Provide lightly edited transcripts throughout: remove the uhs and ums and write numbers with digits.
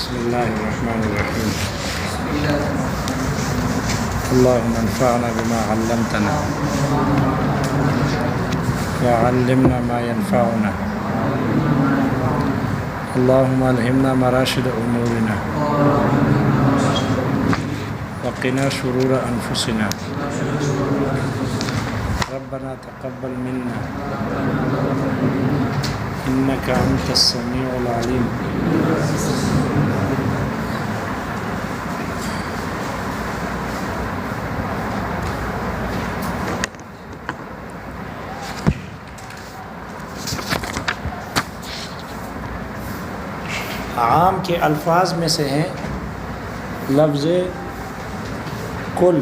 بسم اللہ الرحمن الرحیم اللہم انفعنا بما علمتنا وعلمنا ما ينفعنا اللہم الہمنا مراشد امورنا وقنا شرور انفسنا ربنا تقبل منا انك انت السمیع العلیم. عام کے الفاظ میں سے ہیں لفظ کل.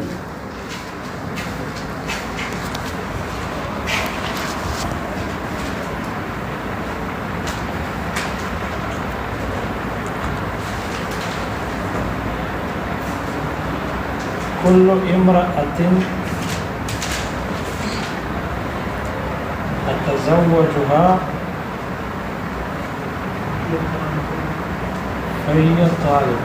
کل امرأة أتزوجها فهي طالب.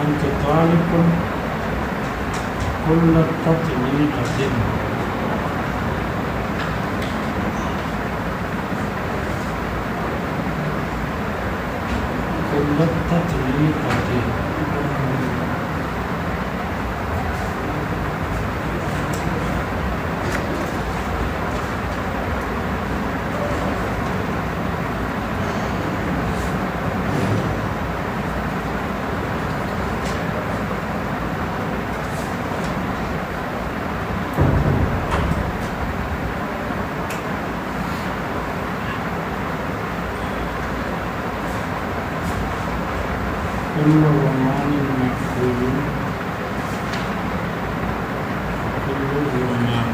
أنت طالب كل تطليقة. كل تطليقة. كل رمان مأكول. كل رمان.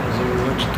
تزوجت.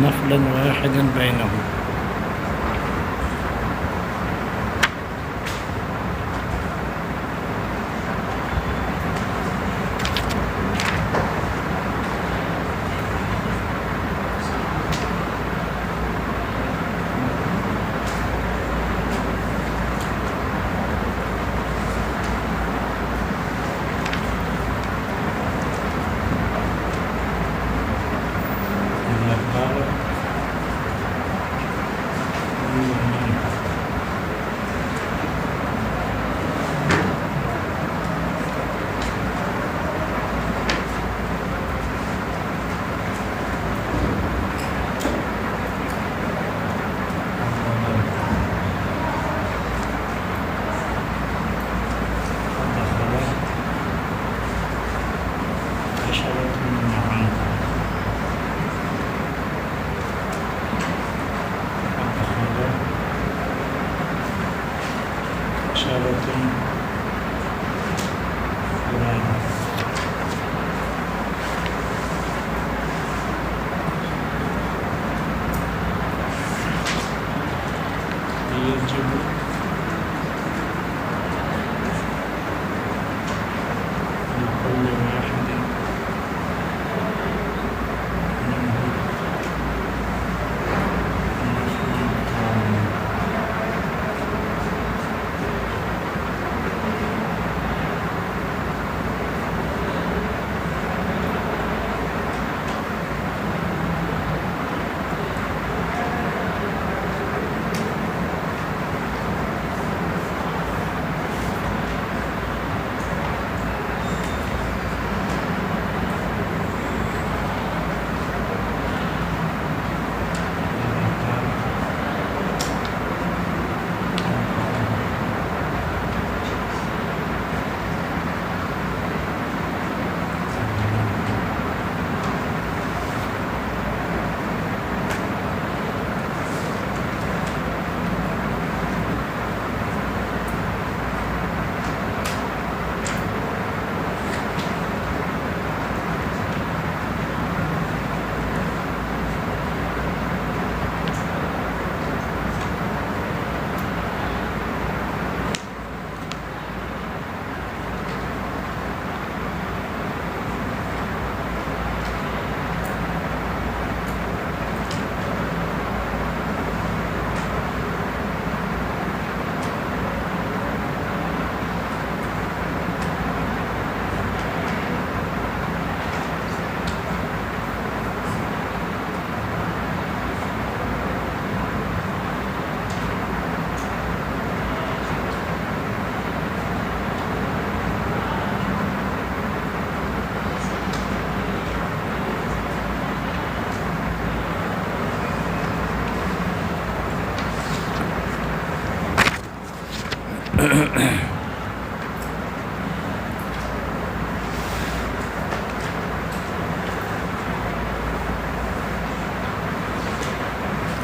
نفلا واحدا بينهم.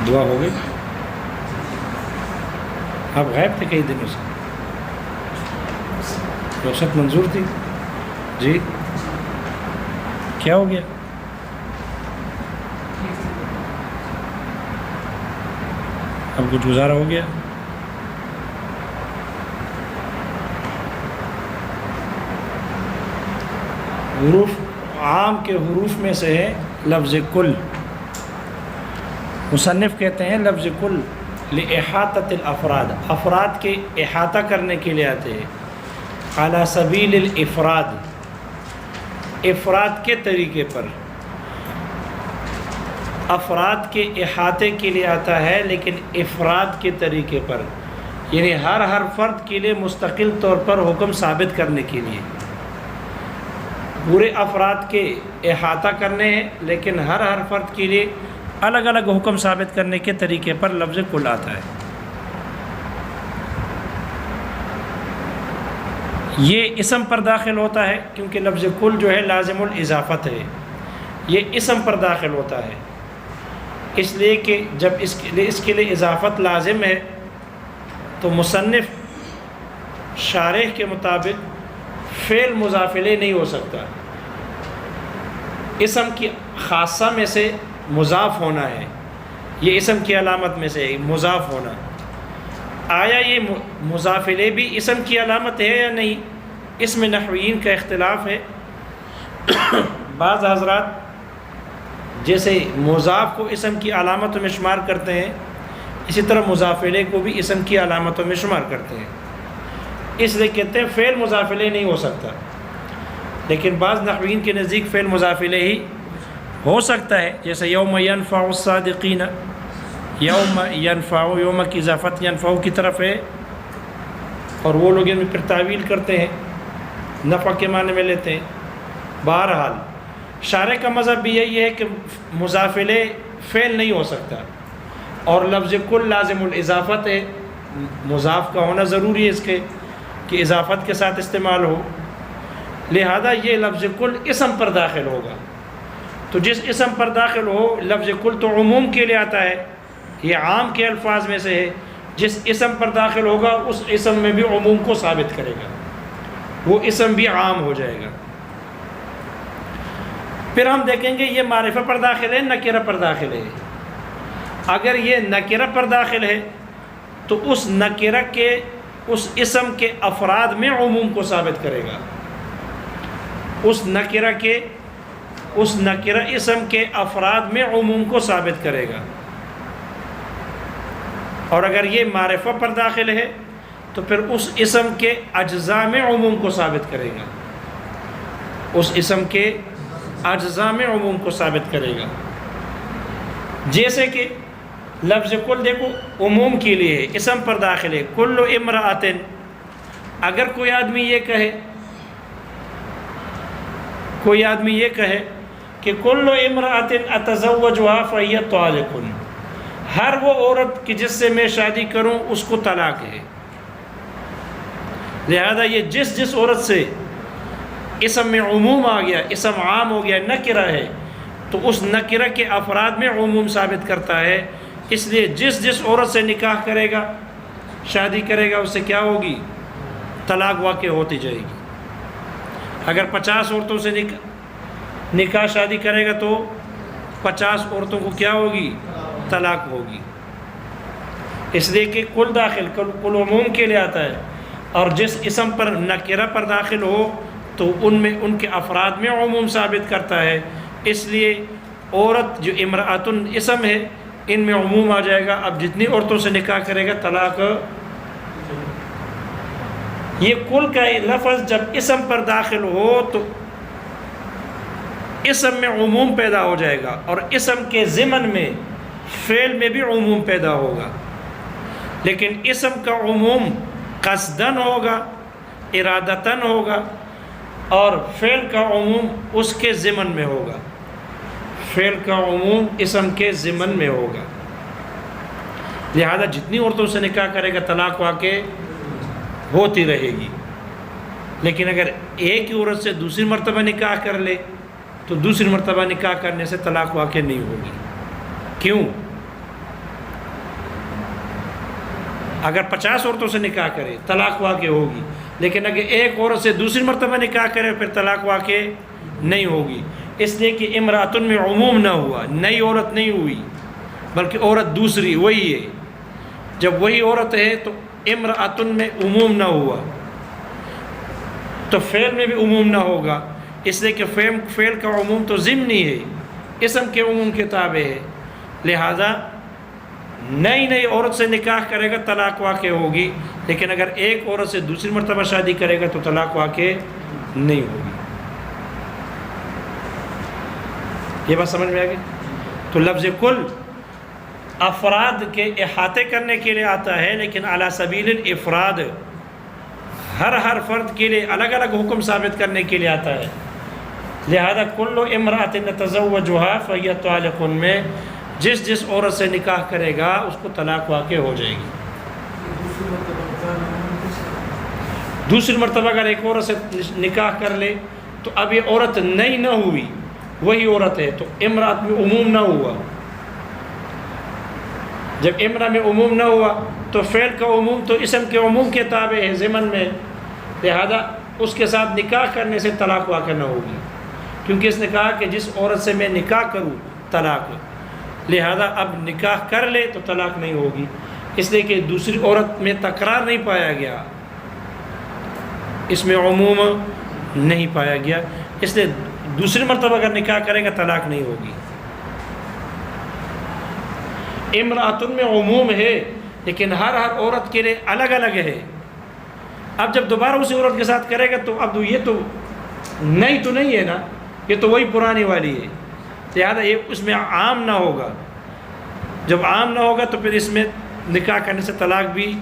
دعا ہو گئی؟ آپ غائب تھے کئی دنوں سے، رخصت منظور تھی جی، کیا ہو گیا؟ اب کچھ گزارا ہو گیا؟ حروف عام کے حروف میں سے ہے لفظ کل. مصنف کہتے ہیں لفظ کل لإحاطة الافراد، افراد کے احاطہ کرنے کے لیے آتے ہیں. علی سبیل الافراد، افراد کے طریقے پر، افراد کے احاطے کے لیے آتا ہے لیکن افراد کے طریقے پر، یعنی ہر فرد کے لیے مستقل طور پر حکم ثابت کرنے کے لیے. پورے افراد کے احاطہ کرنے ہیں لیکن ہر فرد کے لیے الگ الگ حکم ثابت کرنے کے طریقے پر لفظ کل آتا ہے. یہ اسم پر داخل ہوتا ہے کیونکہ لفظ کل جو ہے لازم الاضافت ہے، یہ اسم پر داخل ہوتا ہے اس لیے کہ جب اس کے لیے اضافت لازم ہے تو مصنف شارح کے مطابق فعل مضاف الیہ نہیں ہو سکتا. اسم کی خاصہ میں سے مضاف ہونا ہے، یہ اسم کی علامت میں سے مضاف ہونا. آیا یہ مضاف الیہ بھی اسم کی علامت ہے یا نہیں، اس میں نحویین کا اختلاف ہے. بعض حضرات جیسے مضاف کو اسم کی علامتوں میں شمار کرتے ہیں، اسی طرح مضاف الیہ کو بھی اسم کی علامتوں میں شمار کرتے ہیں. اس لیے کہتے ہیں فعل مضاف الیہ نہیں ہو سکتا، لیکن بعض نحویین کے نزدیک فعل مضاف الیہ ہی ہو سکتا ہے جیسے یوم ینفع الصادقین، یوم ینفع، یوم کی اضافت ینفع کی طرف ہے، اور وہ لوگ ان میں پھر تعویل کرتے ہیں، نفع کے معنی میں لیتے ہیں۔ بہرحال شارح کا مذہب بھی یہی ہے کہ مضاف الیہ فعل نہیں ہو سکتا، اور لفظ کل لازم الاضافت ہے، مضاف کا ہونا ضروری ہے اس کے کہ اضافت کے ساتھ استعمال ہو، لہذا یہ لفظ کل اسم پر داخل ہوگا۔ تو جس اسم پر داخل ہو، لفظ کل تو عموم کے لیے آتا ہے، یہ عام کے الفاظ میں سے ہے، جس اسم پر داخل ہوگا اس اسم میں بھی عموم کو ثابت کرے گا، وہ اسم بھی عام ہو جائے گا۔ پھر ہم دیکھیں گے یہ معرفہ پر داخل ہے، نکرہ پر داخل ہے۔ اگر یہ نکرہ پر داخل ہے تو اس نکرہ کے اس اسم کے افراد میں عموم کو ثابت کرے گا، اس نکرہ اسم کے افراد میں عموم کو ثابت کرے گا۔ اور اگر یہ معرفہ پر داخل ہے تو پھر اس اسم کے اجزاء میں عموم کو ثابت کرے گا، اس اسم کے اجزاء میں عموم کو ثابت کرے گا۔ جیسے کہ لفظ کل دیکھو عموم کے لیے ہے، اسم پر داخل ہے، کل امرأۃ، اگر کوئی آدمی یہ کہے کہ کل امرأۃ اتزوجها فہی طالق، ہر وہ عورت کہ جس سے میں شادی کروں اس کو طلاق ہے، لہذا یہ جس عورت سے اسم میں عموم آ گیا، اسم عام ہو گیا، نکرہ ہے، تو اس نکرہ کے افراد میں عموم ثابت کرتا ہے۔ اس لیے جس عورت سے نکاح کرے گا، شادی کرے گا، اس سے کیا ہوگی؟ طلاق واقع ہوتی جائے گی۔ اگر 50 عورتوں سے نکاح شادی کرے گا تو 50 عورتوں کو کیا ہوگی؟ طلاق ہوگی۔ اس لیے کہ کل کل عموم کے لیے آتا ہے، اور جس اسم پر نکرہ پر داخل ہو تو ان کے افراد میں عموم ثابت کرتا ہے۔ اس لیے عورت جو امرأۃ اسم ہے، ان میں عموم آ جائے گا، اب جتنی عورتوں سے نکاح کرے گا طلاق۔ یہ کل کا لفظ جب اسم پر داخل ہو تو اسم میں عموم پیدا ہو جائے گا، اور اسم کے ضمن میں فعل میں بھی عموم پیدا ہوگا، لیکن اسم کا عموم قصدن ہوگا، ارادتن ہوگا، اور فعل کا عموم اس کے ضمن میں ہوگا، فعل کا عموم اسم کے ضمن میں ہوگا۔ لہذا جتنی عورتوں سے نکاح کرے گا طلاق واقع ہوتی رہے گی، لیکن اگر ایک ہی عورت سے دوسری مرتبہ نکاح کر لے تو دوسری مرتبہ نکاح کرنے سے طلاق واقع نہیں ہوگی۔ کیوں؟ اگر 50 عورتوں سے نکاح کرے طلاق واقع ہوگی، لیکن اگر ایک عورت سے دوسری مرتبہ نکاح کرے پھر طلاق واقع نہیں ہوگی، اس لیے کہ امرأۃ میں عموم نہ ہوا، نئی عورت نہیں ہوئی بلکہ عورت دوسری وہی ہے۔ جب وہی عورت ہے تو امرأۃ میں عموم نہ ہوا تو فعل میں بھی عموم نہ ہوگا، اس لیے کہ فعل کا عموم تو ضمنی ہے، اسم کے عموم کے تابع ہے، لہذا نئی عورت سے نکاح کرے گا طلاق واقع ہوگی، لیکن اگر ایک عورت سے دوسری مرتبہ شادی کرے گا تو طلاق واقع نہیں ہوگی۔ یہ بات سمجھ میں آ گئی؟ تو لفظ کل افراد کے احاطے کرنے کے لیے آتا ہے، لیکن علی سبیل الافراد ہر فرد کے لیے الگ الگ حکم ثابت کرنے کے لیے آتا ہے۔ لہذا کل امرأۃ تزوجها فہی طالق میں جس عورت سے نکاح کرے گا اس کو طلاق واقع ہو جائے گی۔ دوسری مرتبہ اگر ایک عورت سے نکاح کر لے تو اب یہ عورت نئی نہ ہوئی، وہی عورت ہے، تو امرأت میں عموم نہ ہوا۔ جب امرأ میں عموم نہ ہوا تو فعل کا عموم تو اسم کے عموم کے تابع ہے ضمن میں، لہذا اس کے ساتھ نکاح کرنے سے طلاق واقع نہ ہوگی، کیونکہ اس نے کہا کہ جس عورت سے میں نکاح کروں طلاق، لہذا اب نکاح کر لے تو طلاق نہیں ہوگی، اس لیے کہ دوسری عورت میں تکرار نہیں پایا گیا، اس میں عموم نہیں پایا گیا، اس لیے دوسری مرتبہ اگر نکاح کرے گا طلاق نہیں ہوگی۔ امرأۃ میں عموم ہے لیکن ہر عورت کے لیے الگ الگ ہے۔ اب جب دوبارہ اسی عورت کے ساتھ کرے گا تو اب یہ تو نئی تو نہیں ہے نا، یہ تو وہی پرانی والی ہے، لہذا یہ اس میں عام نہ ہوگا. جب عام نہ ہوگا تو پھر اس میں نکاح کرنے سے طلاق بھی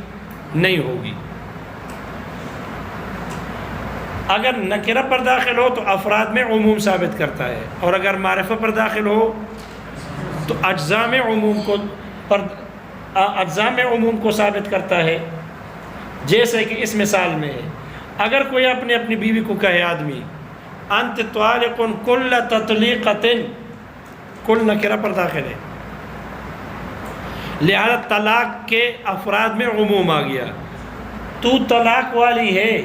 نہیں ہوگی. اگر نکرہ پر داخل ہو تو افراد میں عموم ثابت کرتا ہے، اور اگر معرفہ پر داخل ہو تو اجزاء میں عموم کو ثابت کرتا ہے. جیسے کہ اس مثال میں ہے، اگر کوئی اپنی بیوی کو کہے آدمی انت طالق کل تطلیقۃ، کل نکرہ پر داخل ہے، لہذا طلاق کے افراد میں عموم آ گیا. تو طلاق والی ہے،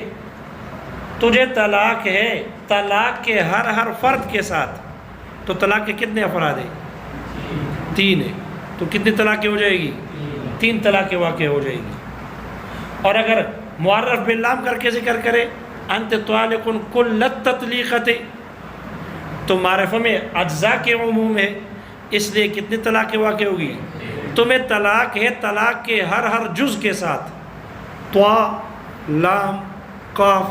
تجھے طلاق ہے، طلاق کے ہر فرد کے ساتھ. تو طلاق کے کتنے افراد ہیں؟ 3 ہیں. تو کتنی طلاقیں ہو جائے گی؟ 3 طلاقیں واقع ہو جائے گی. اور اگر معرف باللام کر کے ذکر کرے انت طالق کل التطلیقۃ، تو معرفہ میں اجزاء کے عموم ہے، اس لیے کتنی طلاقیں واقع ہوگی؟ تمہیں طلاق ہے طلاق کے ہر جز کے ساتھ، طا، لام، قاف،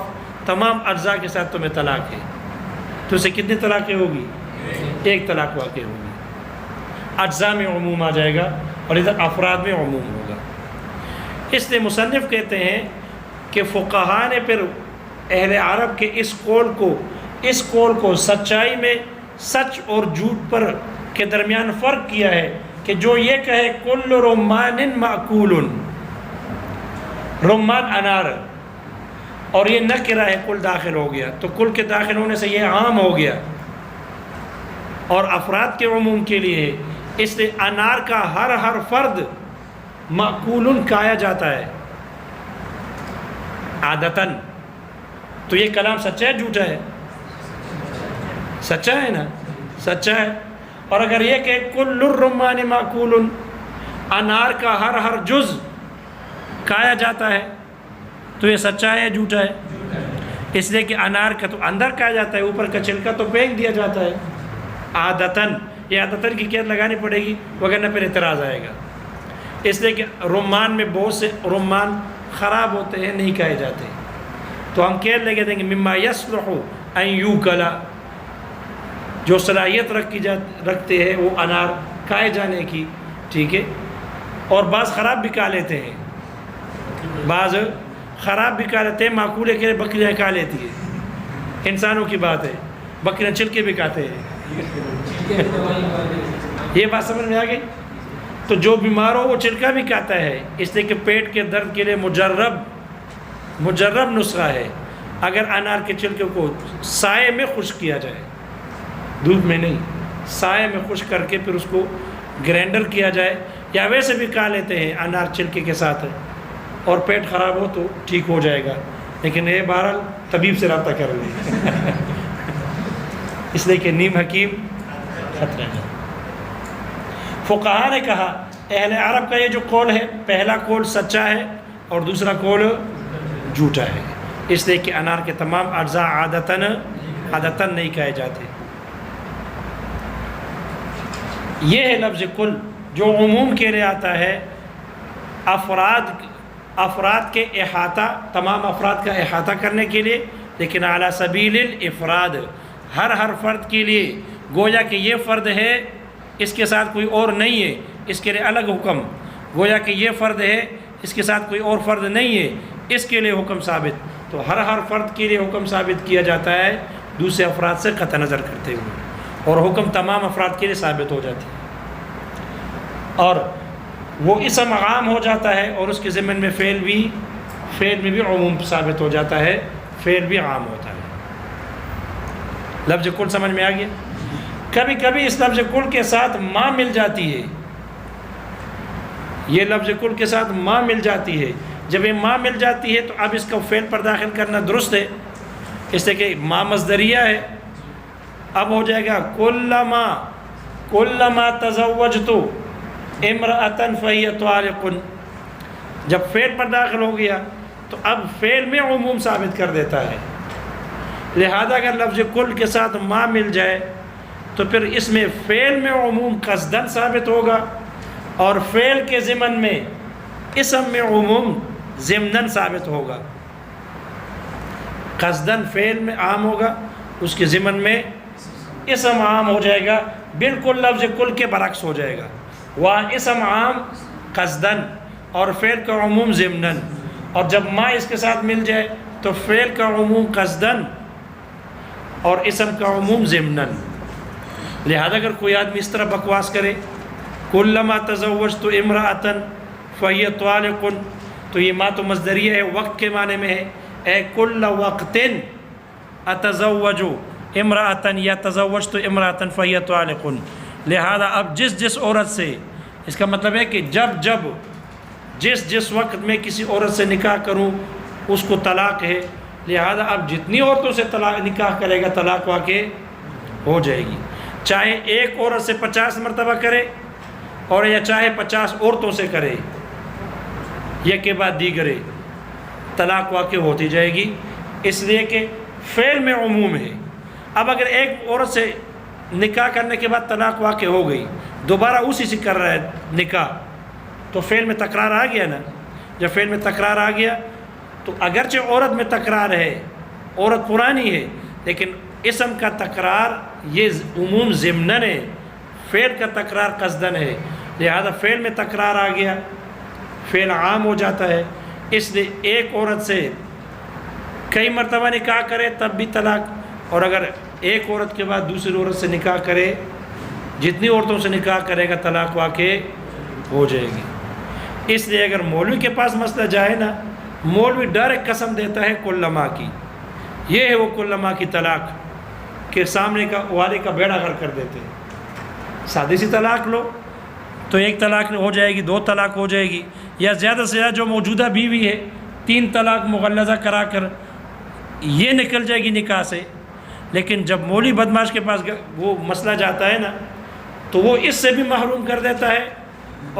تمام اجزاء کے ساتھ تمہیں طلاق ہے. تو اسے کتنی طلاقیں ہوگی؟ 1 طلاق واقع ہوگی. اجزاء میں عموم آ جائے گا اور ادھر افراد میں عموم ہوگا. اس لیے مصنف کہتے ہیں کہ فقہاء نے پھر اہل عرب کے اس قول کو سچائی میں سچ اور جھوٹ پر کے درمیان فرق کیا ہے کہ جو یہ کہے کل رمان معقول، رمان انار، اور یہ نکرہ ہے کل داخل ہو گیا، تو کل کے داخل ہونے سے یہ عام ہو گیا اور افراد کے عموم کے لیے ہے. اس لیے انار کا ہر فرد معقول کہا جاتا ہے عادتاً. تو یہ کلام سچا ہے جھوٹا ہے؟ سچا ہے نا، سچا ہے. اور اگر یہ کہ کل الرمان معقول، انار کا ہر جز کھایا جاتا ہے، تو یہ سچا ہے یا جھوٹا ہے؟ اس لیے کہ انار کا تو اندر کھایا جاتا ہے، اوپر کا چھلکا تو پھینک دیا جاتا ہے عادتاً. یہ عادتاً کی قید لگانی پڑے گی وگرنہ پھر اعتراض آئے گا. اس لیے کہ رمان میں بہت سے رمان خراب ہوتے ہیں، نہیں کھائے جاتے، تو ہم قید لگے دیں گے مما یصلح ان یوکل، جو صلاحیت رکھتے ہیں وہ انار کھائے جانے کی. ٹھیک ہے. اور بعض خراب بھی کھا لیتے ہیں، بعض خراب بھی کھا لیتے ہیں. معقول ہے کہ بکریاں کھا لیتی ہیں، انسانوں کی بات ہے، بکریاں چھلکے بھی کھاتے ہیں. یہ بات سمجھ میں آ گئی؟ تو جو بیمار ہو وہ چھلکا بھی کھاتا ہے، اس لیے کہ پیٹ کے درد کے لیے مجرب نسخہ ہے. اگر انار کے چھلکے کو سائے میں خشک کیا جائے، دودھ میں نہیں، سائے میں خشک کر کے پھر اس کو گرینڈر کیا جائے، یا ویسے بھی کھا لیتے ہیں انار چھلکے کے ساتھ، اور پیٹ خراب ہو تو ٹھیک ہو جائے گا. لیکن یہ بہرحال طبیب سے رابطہ کر لیں اس لیے کہ نیم حکیم خطرہ ہے. فقہاء نے کہا اہل عرب کا یہ جو قول ہے، پہلا قول سچا ہے اور دوسرا قول جھوٹا ہے، اس لیے کہ انار کے تمام اجزاء عادتاً نہیں کہے جاتے. یہ ہے لفظ کل جو عموم کے لیے آتا ہے، افراد کے احاطہ، تمام افراد کا احاطہ کرنے کے لیے، لیکن علی سبیل الافراد، ہر فرد کے لیے. گویا کہ یہ فرد ہے، اس کے ساتھ کوئی اور نہیں ہے، اس کے لیے الگ حکم. گویا کہ یہ فرد ہے، اس کے ساتھ کوئی اور فرد نہیں ہے، اس کے لیے حکم ثابت. تو ہر فرد کے لیے حکم ثابت کیا جاتا ہے دوسرے افراد سے قطع نظر کرتے ہوئے، اور حکم تمام افراد کے لیے ثابت ہو جاتی ہے. اور وہ اسم عام ہو جاتا ہے، اور اس کے ضمن میں فعل میں بھی عموم ثابت ہو جاتا ہے، فعل بھی عام ہوتا ہے. لفظ کل سمجھ میں آ گیا؟ کبھی کبھی اس لفظ کل کے ساتھ ماں مل جاتی ہے. یہ لفظ کل کے ساتھ ماں مل جاتی ہے. جب یہ ماں مل جاتی ہے تو اب اس کو فعل پر داخل کرنا درست ہے، اس لیے کہ ماں مصدریہ ہے. اب ہو جائے گا کلما تزوجت امرأۃ فہی طالق. جب فعل پر داخل ہو گیا تو اب فعل میں عموم ثابت کر دیتا ہے. لہذا اگر لفظ کل کے ساتھ ماں مل جائے تو پھر اس میں فعل میں عموم قصدن ثابت ہوگا، اور فعل کے ضمن میں اسم میں عموم ضمناً ثابت ہوگا. قصدن فعل میں عام ہوگا، اس کے ضمن میں اسم عام ہو جائے گا، بالکل لفظ کل کے برعکس ہو جائے گا. وہاں اسم عام قصدن اور فعل کا عموم ضمنن، اور جب ما اس کے ساتھ مل جائے تو فعل کا عموم قصدن اور اسم کا عموم ضمنن. لہذا اگر کوئی آدمی اس طرح بکواس کرے کلما تزوجت امرأۃ فہی طالق، تو یہ ما تو مصدریہ ہے، وقت کے معنی میں ہے. اے کل وقت اتزوج امرأۃ یا تزوجت امرأۃ فہی طالق. لہذا اب جس عورت سے، اس کا مطلب ہے کہ جب جس وقت میں کسی عورت سے نکاح کروں اس کو طلاق ہے. لہذا اب جتنی عورتوں سے نکاح کرے گا طلاق واقع ہو جائے گی، چاہے ایک عورت سے 50 مرتبہ کرے اور یا چاہے 50 عورتوں سے کرے، یک کے بعد دیگرے، طلاق واقع ہوتی جائے گی، اس لیے کہ فعل میں عموم ہے. اب اگر ایک عورت سے نکاح کرنے کے بعد طلاق واقع ہو گئی، دوبارہ اسی سے کر رہا ہے نکاح، تو فعل میں تکرار آ گیا نا. جب فعل میں تکرار آ گیا تو اگرچہ عورت میں تکرار ہے، عورت پرانی ہے، لیکن اسم کا تکرار یہ عموم ضمنن ہے، فعل کا تکرار قصدن ہے. لہذا فعل میں تکرار آ گیا، فعل عام ہو جاتا ہے. اس لیے ایک عورت سے کئی مرتبہ نکاح کرے تب بھی طلاق، اور اگر ایک عورت کے بعد دوسری عورت سے نکاح کرے، جتنی عورتوں سے نکاح کرے گا طلاق واقع ہو جائے گی. اس لیے اگر مولوی کے پاس مسئلہ جائے نا، مولوی ڈائریکٹ قسم دیتا ہے کلما کی، یہ ہے وہ کلما کی طلاق کہ سامنے کا والے کا بیڑا غرق کر دیتے ہیں. سادی سی طلاق لو تو ایک طلاق ہو جائے گی، 2 طلاق ہو جائے گی، یا زیادہ سے زیادہ جو موجودہ بیوی ہے 3 طلاق مغلظہ کرا کر یہ نکل جائے گی نکاح سے. لیکن جب مولوی بدماش کے پاس وہ مسئلہ جاتا ہے نا تو وہ اس سے بھی محروم کر دیتا ہے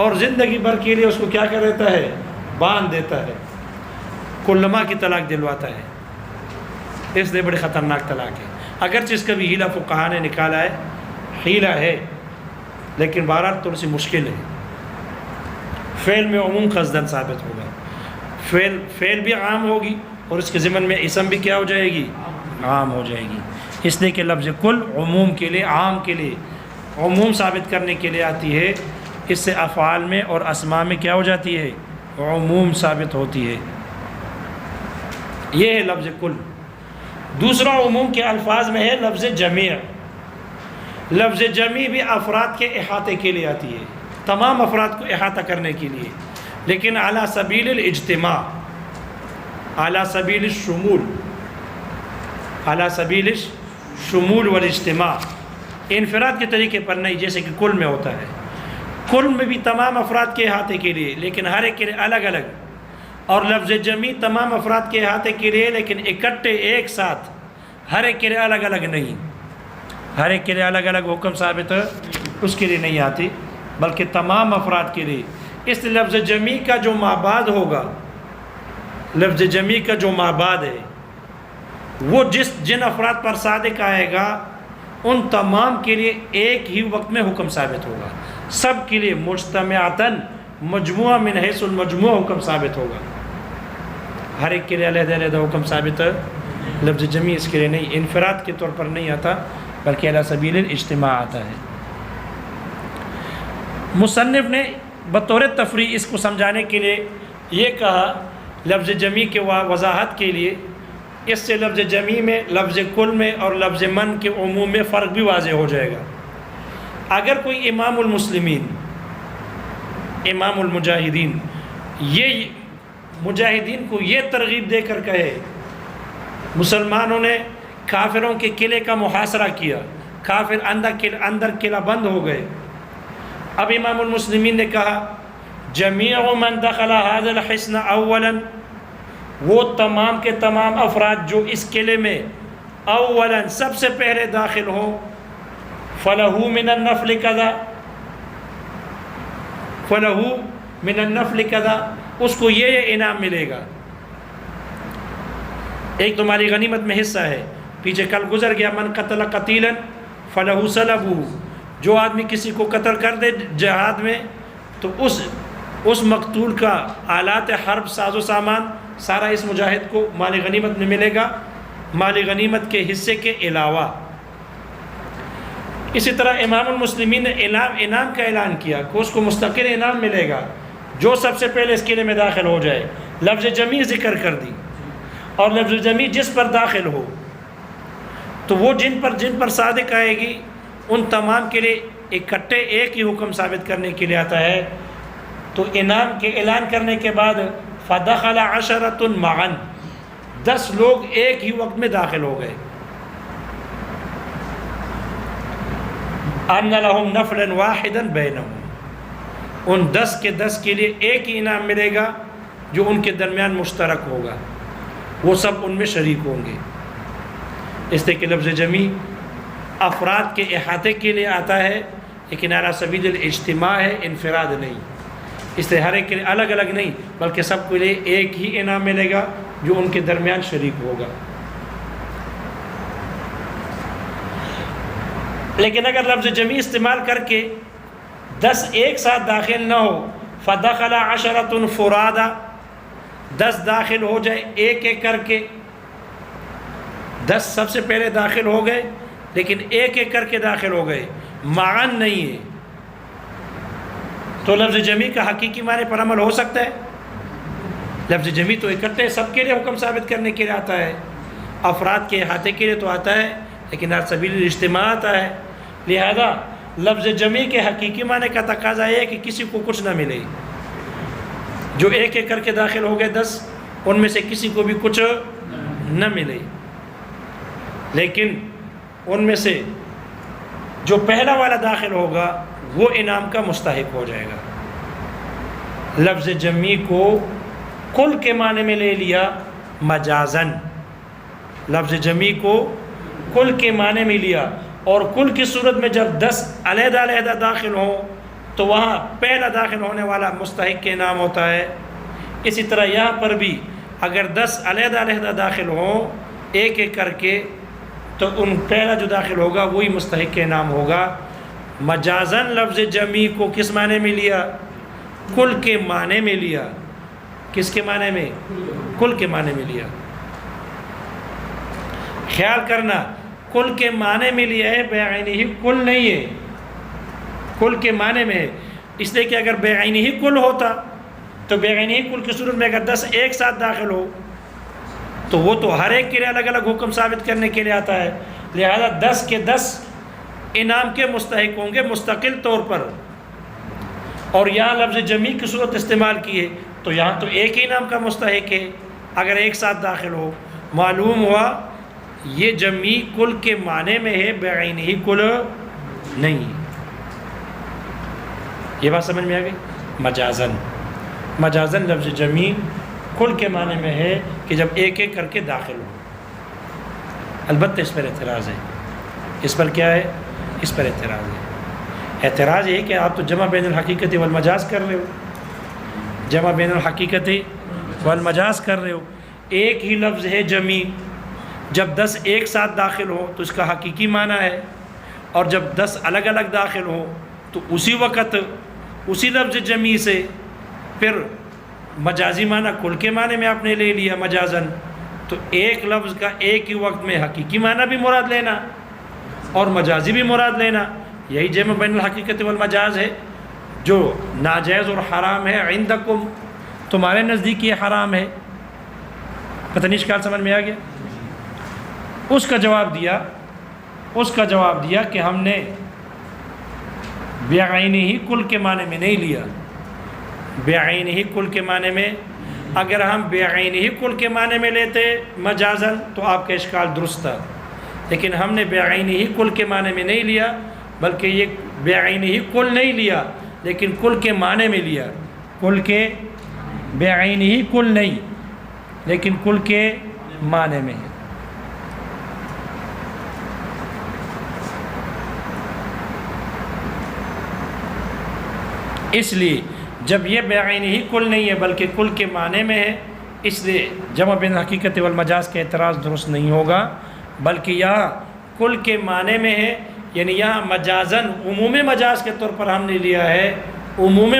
اور زندگی بھر کے لیے اس کو کیا کر دیتا ہے، باندھ دیتا ہے، کلما کی طلاق دلواتا ہے. اس لیے بڑی خطرناک طلاق ہے. اگرچہ اس کا بھی ہیلہ فقہا نے نکالا ہے، ہیلہ ہے، لیکن بہرحال تھوڑی سی مشکل ہے. فعل میں عموم قصدن ثابت ہوگا، فعل بھی عام ہوگی اور اس کے ضمن میں اسم بھی کیا ہو جائے گی، عام ہو جائے گی. اس لیے کہ لفظ کل عموم کے لیے، عام کے لیے عموم ثابت کرنے کے لیے آتی ہے. اس سے افعال میں اور اسماء میں کیا ہو جاتی ہے، عموم ثابت ہوتی ہے. یہ ہے لفظ کل. دوسرا عموم کے الفاظ میں ہے لفظ جمیع. لفظ جمیع بھی افراد کے احاطے کے لیے آتی ہے، تمام افراد کو احاطہ کرنے کے لیے، لیکن علی سبیل الاجتماع، علی سبیل الشمول، علی سبیل الشمول والاجتماع، انفراد کے طریقے پر نہیں جیسے کہ کل میں ہوتا ہے. کل میں بھی تمام افراد کے احاطے کے لیے لیکن ہر ایک کے لیے الگ الگ، اور لفظ جمیع تمام افراد کے احاطے کے لیے لیکن اکٹھے ایک ساتھ، ہر ایک کے لیے الگ الگ نہیں. ہر ایک کے لیے الگ الگ حکم ثابت اس کے لیے نہیں آتی بلکہ تمام افراد کے لیے. اس لیے لفظ جمیع کا جو مابعد ہوگا، لفظ جمیع کا جو مابعد ہے وہ جن افراد پر صادق آئے گا ان تمام کے لیے ایک ہی وقت میں حکم ثابت ہوگا. سب کے لیے مجتمعتاً، مجموعہ من حیث المجموعہ حکم ثابت ہوگا. ہر ایک کے لیے علیحدہ علیحدہ حکم ثابت ہے. لفظ جمیع اس کے لیے نہیں، انفراد کے طور پر نہیں آتا بلکہ علی سبیل الاجتماع آتا ہے. مصنف نے بطور تفریح اس کو سمجھانے کے لیے یہ کہا لفظ جمیع کے وضاحت کے لیے، اس سے لفظ جمیع میں، لفظ کل میں اور لفظ من کے عموم میں فرق بھی واضح ہو جائے گا. اگر کوئی امام المسلمین، امام المجاہدین، یہ مجاہدین کو یہ ترغیب دے کر کہے مسلمانوں نے کافروں کے قلعے کا محاصرہ کیا، کافر اندر قلعہ بند ہو گئے، اب امام المسلمین نے کہا جمیع من دخل هذا الحصن اولا، وہ تمام کے تمام افراد جو اس قلعے میں اولا سب سے پہلے داخل ہوں، فلہ من النفل کذا، فلہ من النفل کذا، اس کو یہ انعام ملے گا. ایک تمہاری غنیمت میں حصہ ہے. پیچھے کل گزر گیا من قتل قتیلا فلہ سلبہ، جو آدمی کسی کو قتل کر دے جہاد میں تو اس مقتول کا آلات حرب، ساز و سامان سارا اس مجاہد کو مال غنیمت میں ملے گا، مال غنیمت کے حصے کے علاوہ. اسی طرح امام المسلمین نے انعام کا اعلان کیا کہ اس کو مستقل انعام ملے گا جو سب سے پہلے اس قلعے میں داخل ہو جائے. لفظ جمی ذکر کر دی، اور لفظ جمی جس پر داخل ہو تو وہ جن پر صادق آئے گی ان تمام کے لیے اکٹھے ایک ہی حکم ثابت کرنے کے لیے آتا ہے. تو انعام کے اعلان کرنے کے بعد فدخل عشرۃ معا، 10 لوگ ایک ہی وقت میں داخل ہو گئے. ان لهم نفلا واحدا بینہم، ان 10 کے 10 کے لیے ایک ہی انعام ملے گا جو ان کے درمیان مشترک ہوگا، وہ سب ان میں شریک ہوں گے. اس لیے کہ لفظ جمی افراد کے احاطے کے لیے آتا ہے، لیکن علی سبیل الاجتماع ہے، انفراد نہیں. اس لیے ہر ایک کے لیے الگ الگ نہیں بلکہ سب کے لیے ایک ہی انعام ملے گا جو ان کے درمیان شریک ہوگا. لیکن اگر لفظ جمی استعمال کر کے 10 ایک ساتھ داخل نہ ہو، فدخل عشرۃ فرادا، 10 داخل ہو جائے ایک ایک کر کے، 10 سب سے پہلے داخل ہو گئے لیکن ایک ایک کر کے داخل ہو گئے، معاً نہیں ہے، تو لفظ جمی کا حقیقی معنی پر عمل ہو سکتا ہے؟ لفظ جمی تو اکٹھے سب کے لیے حکم ثابت کرنے کے لیے آتا ہے، افراد کے احاطے کے لیے تو آتا ہے، لیکن علی سبیل الاجتماع آتا ہے. لہذا لفظ جمی کے حقیقی معنی کا تقاضا ہے کہ کسی کو کچھ نہ ملے. جو ایک ایک کر کے داخل ہو گئے 10، ان میں سے کسی کو بھی کچھ نہ ملے، لیکن ان میں سے جو پہلا والا داخل ہوگا وہ انعام کا مستحق ہو جائے گا. لفظ جمی کو کل کے معنی میں لے لیا مجازن، لفظ جمی کو کل کے معنی میں لیا، اور کل کی صورت میں جب 10 علیحدہ علیحدہ داخل ہوں تو وہاں پہلا داخل ہونے والا مستحق کے انعام ہوتا ہے. اسی طرح یہاں پر بھی اگر 10 علیحدہ علیحدہ داخل ہوں ایک ایک کر کے تو ان پہلا جو داخل ہوگا وہی مستحق کے انعام ہوگا. مجازن لفظ جمی کو کس معنی میں لیا؟ کل کے معنی میں لیا. کس کے معنی میں؟ کل کے معنی میں لیا. خیال کرنا، کل کے معنی میں لیا ہے، بعینہ ہی کل نہیں ہے، کل کے معنی میں ہے. اس لیے کہ اگر بعینہ ہی کل ہوتا تو بعینہ ہی کل کی صورت میں اگر 10 ایک ساتھ داخل ہو تو وہ تو ہر ایک کے لیے الگ الگ حکم ثابت کرنے کے لیے آتا ہے. لہذا 10 کے 10 انعام کے مستحق ہوں گے مستقل طور پر. اور یہاں لفظ جمی کی صورت استعمال کی ہے تو یہاں تو ایک ہی انعام کا مستحق ہے اگر ایک ساتھ داخل ہو. معلوم ہوا یہ جمی کل کے معنی میں ہے، بعینہ ہی کل نہیں. یہ بات سمجھ میں آ گئی؟ مجازن، مجازن لفظ جمی کل کے معنی میں ہے کہ جب ایک ایک کر کے داخل ہو. البتہ اس پر اعتراض ہے. اس پر کیا ہے؟ اس پر اعتراض ہے. اعتراض یہ ہے کہ آپ تو جمع بین الحقیقت والمجاز کر رہے ہو، جمع بین الحقیقت والمجاز کر رہے ہو. ایک ہی لفظ ہے جمی، جب 10 ایک ساتھ داخل ہو تو اس کا حقیقی معنی ہے، اور جب 10 الگ الگ داخل ہو تو اسی وقت اسی لفظ جمی سے پھر مجازی معنی کل کے معنی میں آپ نے لے لیا مجازن. تو ایک لفظ کا ایک ہی وقت میں حقیقی معنی بھی مراد لینا اور مجازی بھی مراد لینا، یہی جمع بین الحقیقت والمجاز ہے. جو ناجائز اور حرام ہے عندکم، تمہارے نزدیک یہ حرام ہے. پتہ نہیں اشکال سمجھ میں آ گیا؟ اس کا جواب دیا کہ ہم نے بعینہ ہی کل کے معنی میں نہیں لیا. بعینہ ہی کل کے معنی میں، اگر ہم بعینہ ہی کل کے معنی میں لیتے مجازن تو آپ کا اشکال درست تھا، لیکن ہم نے بعینہ ہی کل کے معنی میں نہیں لیا، بلکہ یہ بعینہ ہی کل نہیں لیا لیکن کل کے معنی میں لیا. کل کے بعینہ ہی کل نہیں لیکن کل کے معنی میں ہے. اس لیے جب یہ بعینہ ہی کل نہیں ہے بلکہ کل کے معنی میں ہے، اس لیے جمع بین حقیقت والمجاز کا اعتراض درست نہیں ہوگا، بلکہ یہاں کل کے معنی میں ہے، یعنی یہاں مجازن عموم مجاز کے طور پر ہم نے لیا ہے. عموم